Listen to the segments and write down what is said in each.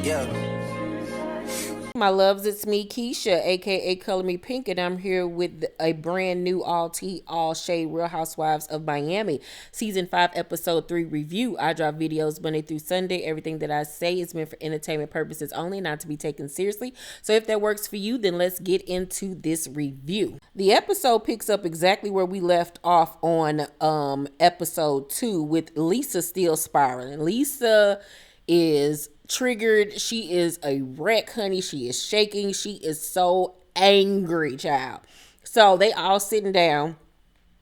Yeah. My loves, it's me, Keisha, aka Color Me Pynk, and I'm here with a brand new all tea, all shade Real Housewives of Miami season 5, episode 3 review. I drop videos Monday through Sunday. Everything that I say is meant for entertainment purposes only, not to be taken seriously. So if that works for you, then let's get into this review. The episode picks up exactly where we left off on episode 2 with Lisa still spiraling. Lisa is triggered. She is a wreck, honey. She is shaking. She is so angry, child. So they all sitting down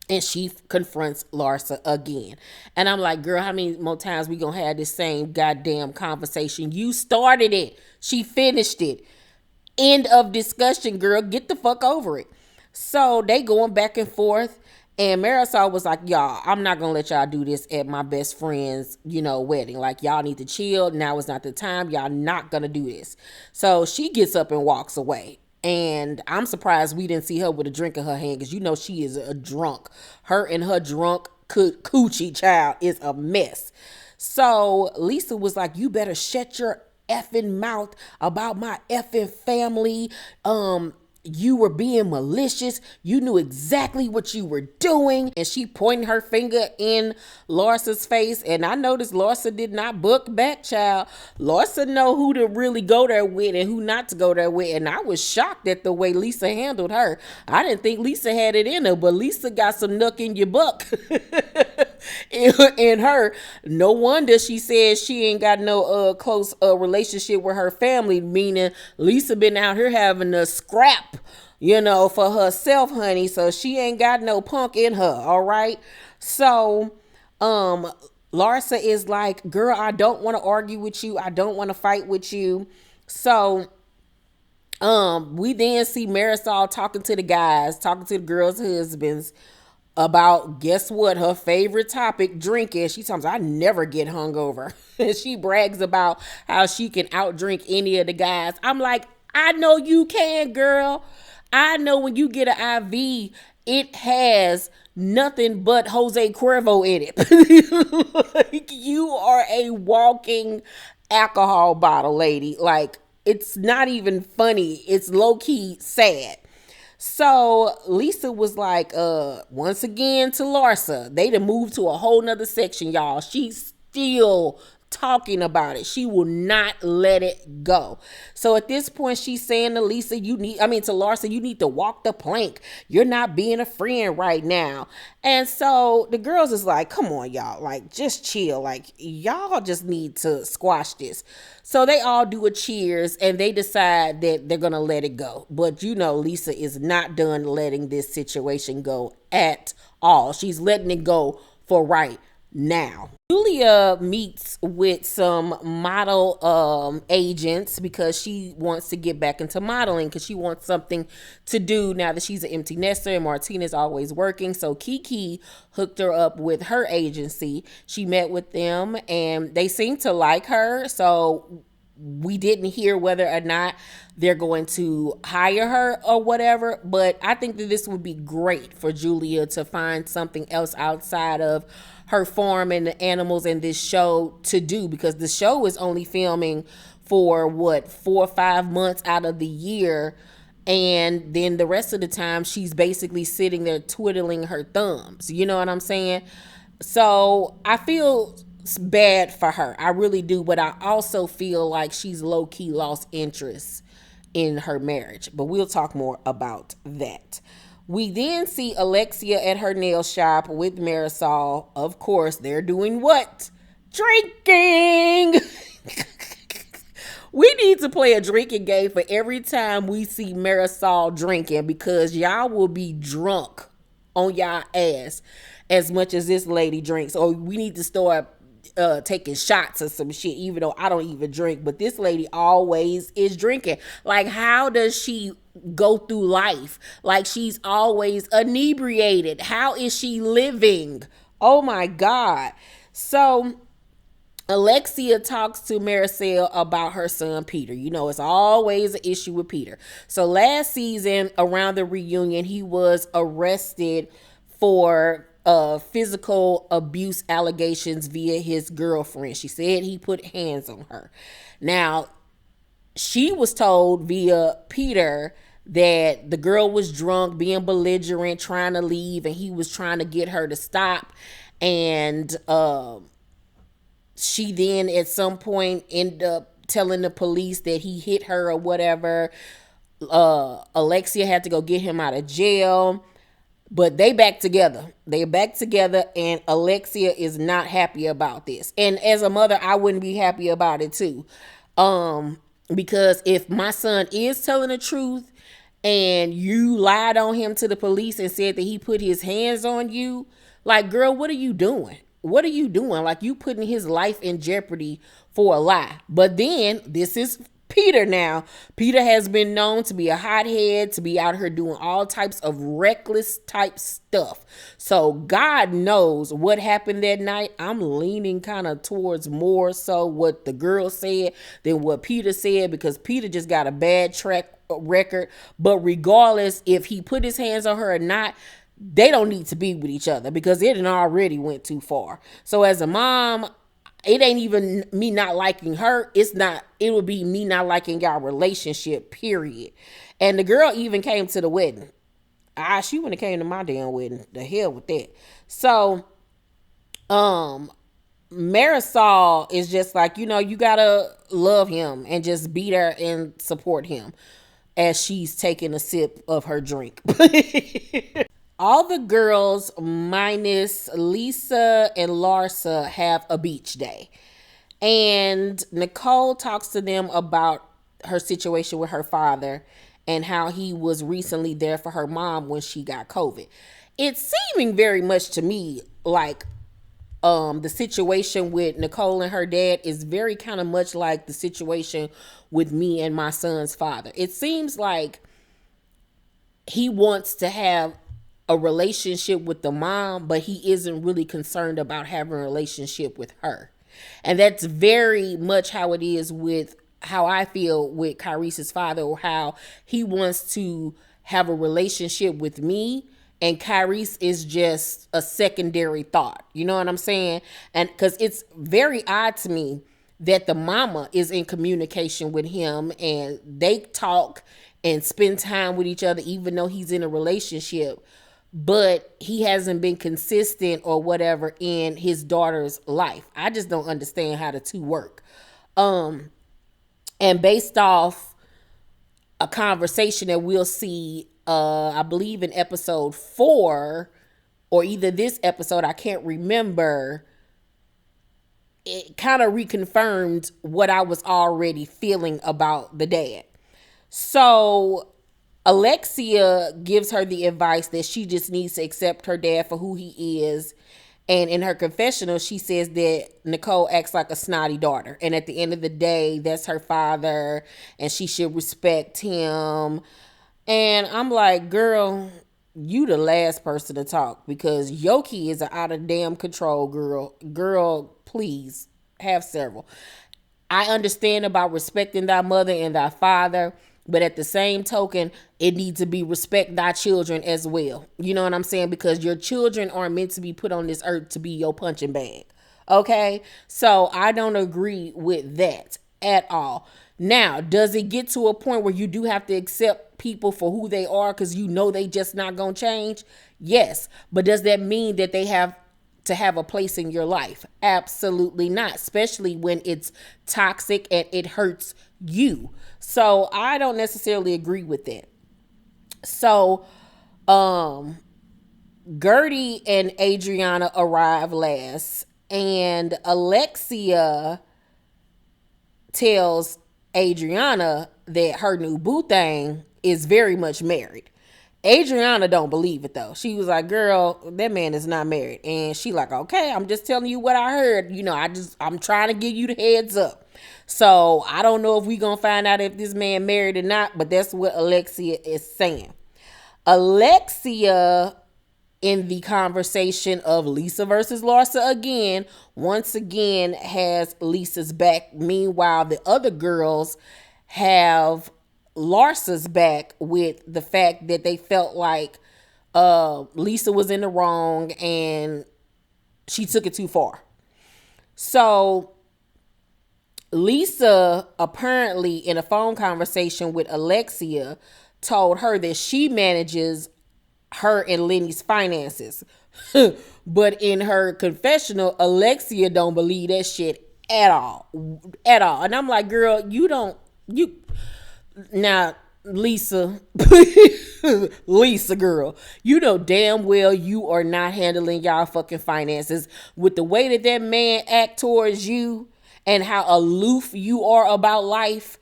and she confronts Larsa again. And I'm like, girl, how many more times we gonna have this same goddamn conversation? You started it. She finished it. End of discussion, girl. Get the fuck over it. So they going back and forth. And Marisol was like, y'all, I'm not going to let y'all do this at my best friend's, wedding. Like, y'all need to chill. Now is not the time. Y'all not going to do this. So she gets up and walks away. And I'm surprised we didn't see her with a drink in her hand because she is a drunk. Her and her drunk coochie child is a mess. So Lisa was like, you better shut your effing mouth about my effing family. You were being malicious. You knew exactly what you were doing. And she pointed her finger in Larsa's face. And I noticed Larsa did not book back, child. Larsa know who to really go there with and who not to go there with. And I was shocked at the way Lisa handled her. I didn't think Lisa had it in her, but Lisa got some nuck in your buck. in her. No wonder she said she ain't got no close relationship with her family, meaning Lisa been out here having a scrap, for herself, honey. So she ain't got no punk in her, all right? So Larsa is like, girl, I don't want to argue with you. I don't want to fight with you. So we then see Marisol talking to the guys, talking to the girls' husbands about, guess what, her favorite topic, drinking. She tells me, I never get hungover. And she brags about how she can outdrink any of the guys. I'm like, I know you can, girl. I know when you get an IV, it has nothing but Jose Cuervo in it. Like, you are a walking alcohol bottle, lady. Like, it's not even funny. It's low-key sad. So Lisa was like, once again to Larsa, they done moved to a whole nother section, y'all. She's still talking about it. She will not let it go. So at this point, she's saying to Larsa, you need to walk the plank. You're not being a friend right now. And so the girls is like, come on, y'all, like, just chill. Like, y'all just need to squash this. So they all do a cheers and they decide that they're going to let it go. But Lisa is not done letting this situation go at all. She's letting it go for right now. Julia meets with some model agents because she wants to get back into modeling because she wants something to do now that she's an empty nester and Martina's always working. So Kiki hooked her up with her agency. She met with them and they seem to like her. So we didn't hear whether or not they're going to hire her or whatever, but I think that this would be great for Julia to find something else outside of her farm and the animals and this show to do, because the show is only filming for 4 or 5 months out of the year, and then the rest of the time she's basically sitting there twiddling her thumbs. You know what I'm saying? So I feel bad for her. I really do, but I also feel like she's low-key lost interest in her marriage. But we'll talk more about that. We then see Alexia at her nail shop with Marisol. Of course, they're doing what? Drinking! We need to play a drinking game for every time we see Marisol drinking, because y'all will be drunk on y'all ass as much as this lady drinks. Or we need to start taking shots or some shit, even though I don't even drink, but this lady always is drinking. Like, how does she go through life? Like, she's always inebriated. How is she living? Oh my God. So Alexia talks to Marisol about her son Peter. It's always an issue with Peter. So last season around the reunion, he was arrested for physical abuse allegations via his girlfriend. She said he put hands on her. Now, she was told via Peter that the girl was drunk, being belligerent, trying to leave, and he was trying to get her to stop. And she then at some point ended up telling the police that he hit her or whatever. Alexia had to go get him out of jail. But they back together. They're back together, and Alexia is not happy about this. And as a mother, I wouldn't be happy about it too. Because if my son is telling the truth and you lied on him to the police and said that he put his hands on you, like, girl, what are you doing? What are you doing? Like, you putting his life in jeopardy for a lie. But then this is Peter now. Peter has been known to be a hothead, to be out here doing all types of reckless type stuff. So God knows what happened that night. I'm leaning kind of towards more so what the girl said than what Peter said, because Peter just got a bad track record. But regardless if he put his hands on her or not, they don't need to be with each other because it already went too far. So as a mom, it ain't even me not liking her. It would be me not liking our relationship, period. And the girl even came to the wedding. She wouldn't have came to my damn wedding. The hell with that. So, Marisol is just like, you gotta love him and just be there and support him as she's taking a sip of her drink. All the girls minus Lisa and Larsa have a beach day. And Nicole talks to them about her situation with her father and how he was recently there for her mom when she got COVID. It's seeming very much to me like the situation with Nicole and her dad is very kind of much like the situation with me and my son's father. It seems like he wants to have a relationship with the mom, but he isn't really concerned about having a relationship with her. And that's very much how it is with how I feel with Kyrese's father, or how he wants to have a relationship with me, and Kyrese is just a secondary thought. You know what I'm saying? And because it's very odd to me that the mama is in communication with him and they talk and spend time with each other, even though he's in a relationship, but he hasn't been consistent or whatever in his daughter's life. I just don't understand how the two work. And based off a conversation that we'll see, I believe in episode 4, or either this episode, I can't remember, it kind of reconfirmed what I was already feeling about the dad. So Alexia gives her the advice that she just needs to accept her dad for who he is. And in her confessional, she says that Nicole acts like a snotty daughter. And at the end of the day, that's her father and she should respect him. And I'm like, girl, you the last person to talk, because Yoki is out of damn control, girl. Girl, please have several. I understand about respecting thy mother and thy father, but at the same token, it needs to be respect thy children as well. You know what I'm saying? Because your children aren't meant to be put on this earth to be your punching bag. Okay? So I don't agree with that at all. Now, does it get to a point where you do have to accept people for who they are because you know they just not going to change? Yes. But does that mean that they have to have a place in your life? Absolutely not, especially when it's toxic and it hurts you. So I don't necessarily agree with that. So Gertie and Adriana arrive last, and Alexia tells Adriana that her new boo thing is very much married. Adriana don't believe it though. She was like, girl, that man is not married. And she like, okay, I'm just telling you what I heard. I'm trying to give you the heads up. So I don't know if we gonna find out if this man married or not, but that's what Alexia is saying. Alexia, in the conversation of Lisa versus Larsa again, once again has Lisa's back. Meanwhile, the other girls have Larsa's back with the fact that they felt like Lisa was in the wrong and she took it too far. So Lisa apparently in a phone conversation with Alexia told her that she manages her and Lenny's finances. But in her confessional, Alexia don't believe that shit at all. At all. And I'm like, girl, you now Lisa, Lisa girl, you know damn well you are not handling y'all fucking finances with the way that that man act towards you and how aloof you are about life.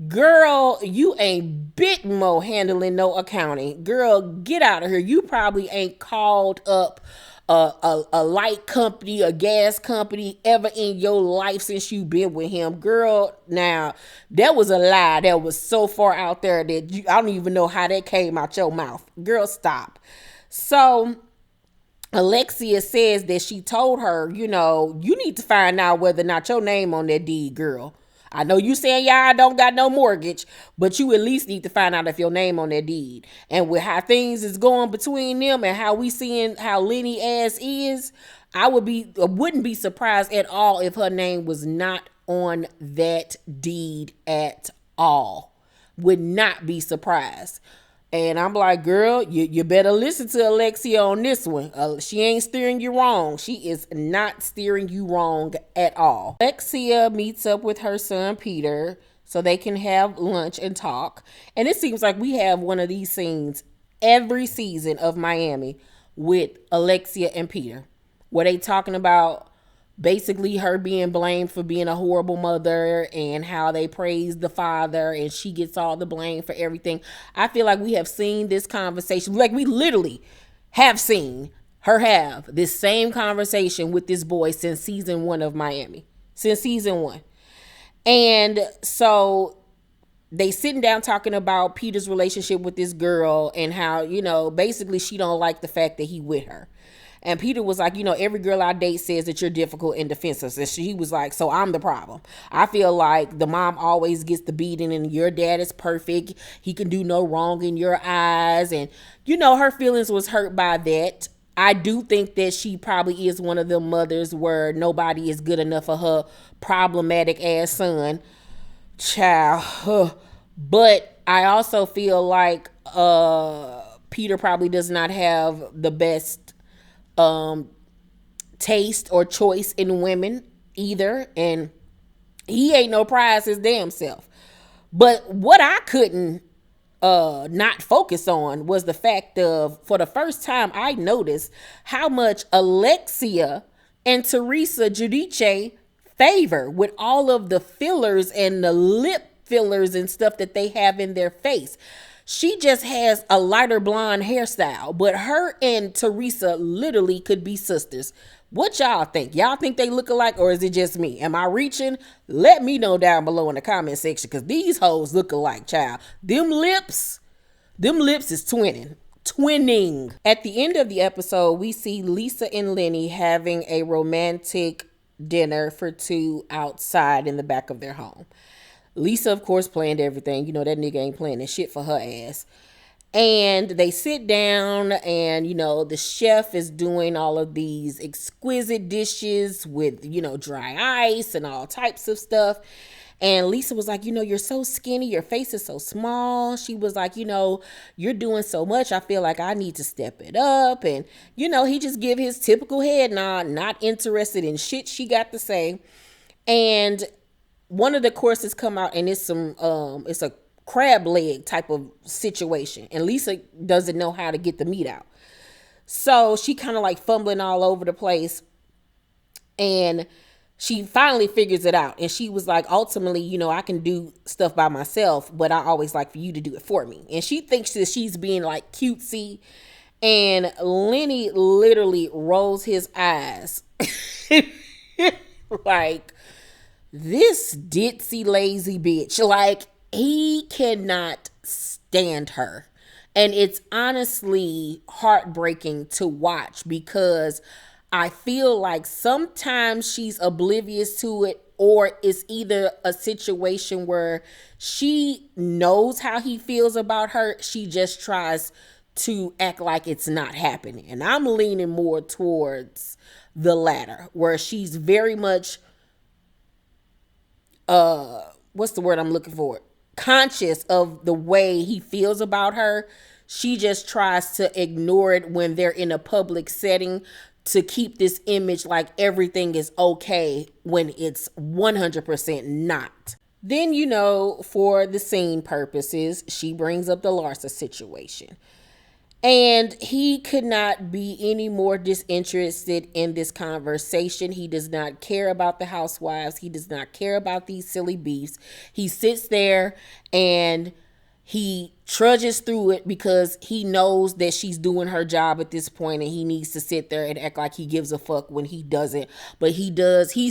Girl, you ain't bit more handling no accounting. Girl, get out of here. You probably ain't called up a light company, a gas company ever in your life since you been with him. Girl, now, that was a lie that was so far out there that I don't even know how that came out your mouth. Girl, stop. So, Alexia says that she told her, you need to find out whether or not your name on that deed, girl. I know you saying y'all don't got no mortgage, but you at least need to find out if your name on that deed. And with how things is going between them and how we seeing how Lenny ass is, wouldn't be surprised at all if her name was not on that deed at all. Would not be surprised. And I'm like, girl, you better listen to Alexia on this one. She ain't steering you wrong. She is not steering you wrong at all. Alexia meets up with her son, Peter, so they can have lunch and talk. And it seems like we have one of these scenes every season of Miami with Alexia and Peter, where they talking about basically her being blamed for being a horrible mother and how they praise the father and she gets all the blame for everything. I feel like we have seen this conversation, like we literally have seen her have this same conversation with this boy since season 1 of Miami, since season 1. And so they sitting down talking about Peter's relationship with this girl and how, basically she don't like the fact that he with her. And Peter was like, every girl I date says that you're difficult and defensive. And she was like, so I'm the problem. I feel like the mom always gets the beating and your dad is perfect. He can do no wrong in your eyes. And, her feelings was hurt by that. I do think that she probably is one of them mothers where nobody is good enough for her problematic ass son. Child. But I also feel like Peter probably does not have the best taste or choice in women either, and he ain't no prize his damn self. But what I couldn't not focus on was the fact of, for the first time, I noticed how much Alexia and Teresa Giudice favor with all of the fillers and the lip fillers and stuff that they have in their face. She just has a lighter blonde hairstyle, but her and Teresa literally could be sisters. What y'all think? Y'all think they look alike, or is it just me? Am I reaching? Let me know down below in the comment section, because these hoes look alike, child. Them lips is twinning. At the end of the episode, we see Lisa and Lenny having a romantic dinner for two outside in the back of their home. Lisa, of course, planned everything. That nigga ain't planning shit for her ass. And they sit down and, the chef is doing all of these exquisite dishes with, dry ice and all types of stuff. And Lisa was like, you're so skinny. Your face is so small. She was like, you're doing so much. I feel like I need to step it up. And, he just give his typical head nod, not interested in shit she got to say. And one of the courses come out and it's a crab leg type of situation. And Lisa doesn't know how to get the meat out. So she kind of like fumbling all over the place. And she finally figures it out. And she was like, ultimately, I can do stuff by myself, but I always like for you to do it for me. And she thinks that she's being like cutesy. And Lenny literally rolls his eyes. Like, this ditzy lazy bitch, like, he cannot stand her. And it's honestly heartbreaking to watch, because I feel like sometimes she's oblivious to it, or it's either a situation where she knows how he feels about her. She just tries to act like it's not happening. And I'm leaning more towards the latter, where she's very much what's the word I'm looking for? Conscious of the way he feels about her. She just tries to ignore it when they're in a public setting to keep this image like everything is okay when it's 100% not. Then, for the scene purposes, she brings up the Larsa situation. And he could not be any more disinterested in this conversation. He does not care about the housewives. He does not care about these silly beefs. He sits there and he trudges through it because he knows that she's doing her job at this point, and he needs to sit there and act like he gives a fuck when he doesn't. But he does. He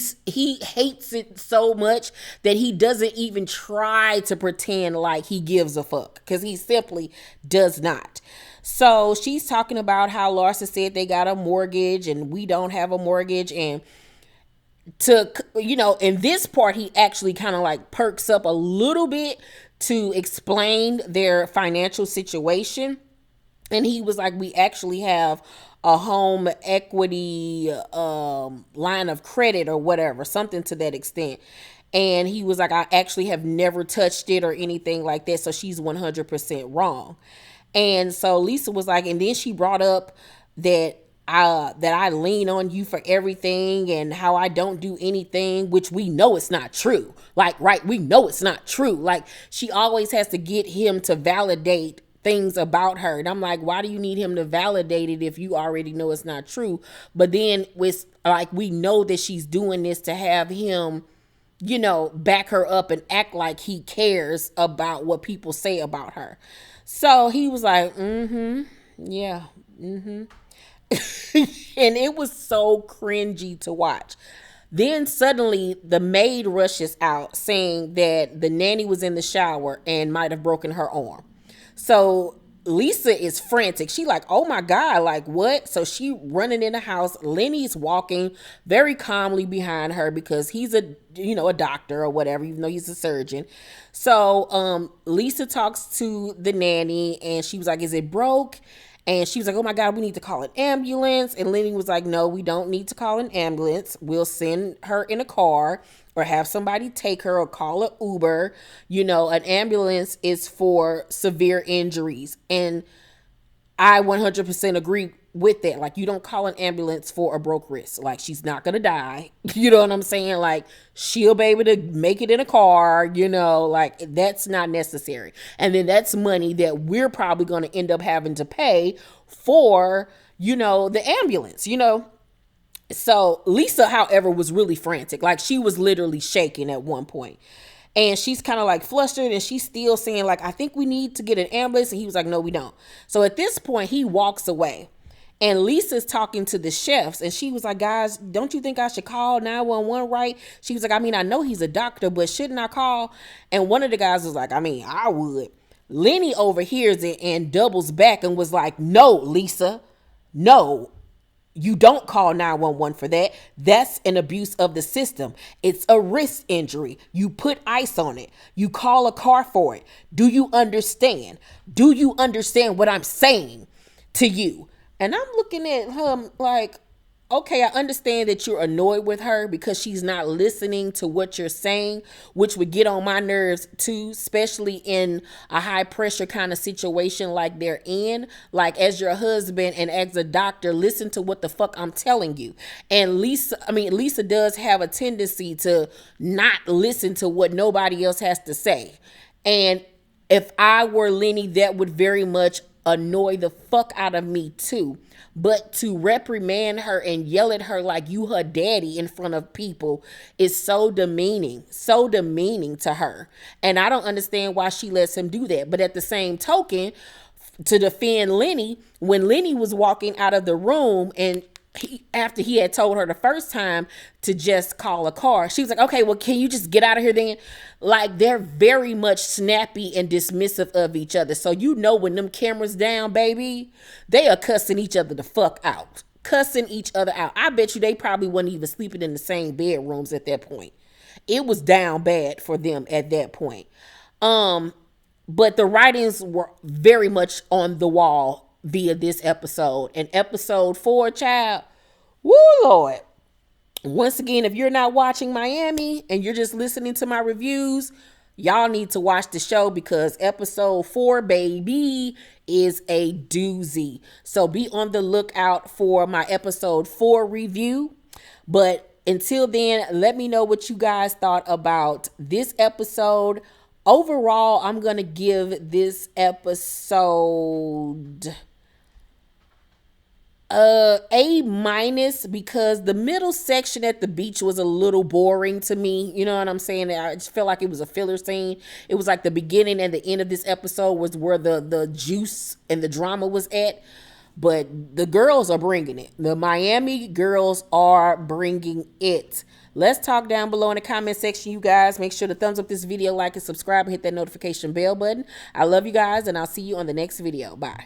hates it so much that he doesn't even try to pretend like he gives a fuck, because he simply does not. So she's talking about how Larsa said they got a mortgage and we don't have a mortgage. And in this part, he actually kind of like perks up a little bit to explain their financial situation. And he was like, we actually have a home equity line of credit or whatever, something to that extent. And he was like, I actually have never touched it or anything like that. So she's 100% wrong. And so Lisa was like, and then she brought up that I lean on you for everything and how I don't do anything, which we know it's not true. Like, right, we know it's not true. Like, she always has to get him to validate things about her. And I'm like, why do you need him to validate it if you already know it's not true? But then with like, we know that she's doing this to have him, back her up and act like he cares about what people say about her. So he was like, yeah, and it was so cringy to watch. Then suddenly the maid rushes out saying that the nanny was in the shower and might have broken her arm. So Lisa is frantic. She like, oh my God, like what? So she running in the house. Lenny's walking very calmly behind her because he's a doctor or whatever, even though he's a surgeon. So Lisa talks to the nanny and she was like, is it broke? And she was like, oh my God, we need to call an ambulance. And Lenny was like, no, we don't need to call an ambulance. We'll send her in a car or have somebody take her or call an Uber. An ambulance is for severe injuries. And I 100% agree with that. Like, you don't call an ambulance for a broke wrist. Like, she's not going to die. You know what I'm saying? Like, she'll be able to make it in a car, like that's not necessary. And then that's money that we're probably going to end up having to pay for, the ambulance, So Lisa, however, was really frantic. Like, she was literally shaking at one point. And she's kind of like flustered and she's still saying like, I think we need to get an ambulance. And he was like, no, we don't. So at this point, he walks away. And Lisa's talking to the chefs and she was like, guys, don't you think I should call 911, right? She was like, I mean, I know he's a doctor, but shouldn't I call? And one of the guys was like, I mean, I would. Lenny overhears it and doubles back and was like, no, Lisa, no. You don't call 911 for that. That's an abuse of the system. It's a wrist injury. You put ice on it. You call a car for it. Do you understand? Do you understand what I'm saying to you? And I'm looking at him like, okay, I understand that you're annoyed with her because she's not listening to what you're saying, which would get on my nerves too, especially in a high pressure kind of situation like they're in. Like, as your husband and as a doctor, listen to what the fuck I'm telling you. And Lisa does have a tendency to not listen to what nobody else has to say. And if I were Lenny, that would very much annoy the fuck out of me too. But to reprimand her and yell at her like you her daddy in front of people is so demeaning to her. And I don't understand why she lets him do that. But at the same token, to defend Lenny, when Lenny was walking out of the room and after he had told her the first time to just call a car, she was like, okay, well, can you just get out of here then? Like, they're very much snappy and dismissive of each other. So when them cameras down, baby, they are cussing each other the fuck out. Cussing each other out. I bet you they probably weren't even sleeping in the same bedrooms at that point. It was down bad for them at that point. But the writings were very much on the wall via this episode. And episode 4, child, woo, Lord. Once again, if you're not watching Miami and you're just listening to my reviews, y'all need to watch the show because episode 4, baby, is a doozy. So be on the lookout for my episode 4 review. But until then, let me know what you guys thought about this episode. Overall, I'm going to give this episode A- because the middle section at the beach was a little boring to me. You know what I'm saying? I just felt like it was a filler scene. It was like the beginning and the end of this episode was where the juice and the drama was at. But the girls are bringing it. The Miami girls are bringing it. Let's talk down below in the comment section, you guys. Make sure to thumbs up this video, like and subscribe, and hit that notification bell button. I love you guys, and I'll see you on the next video. Bye.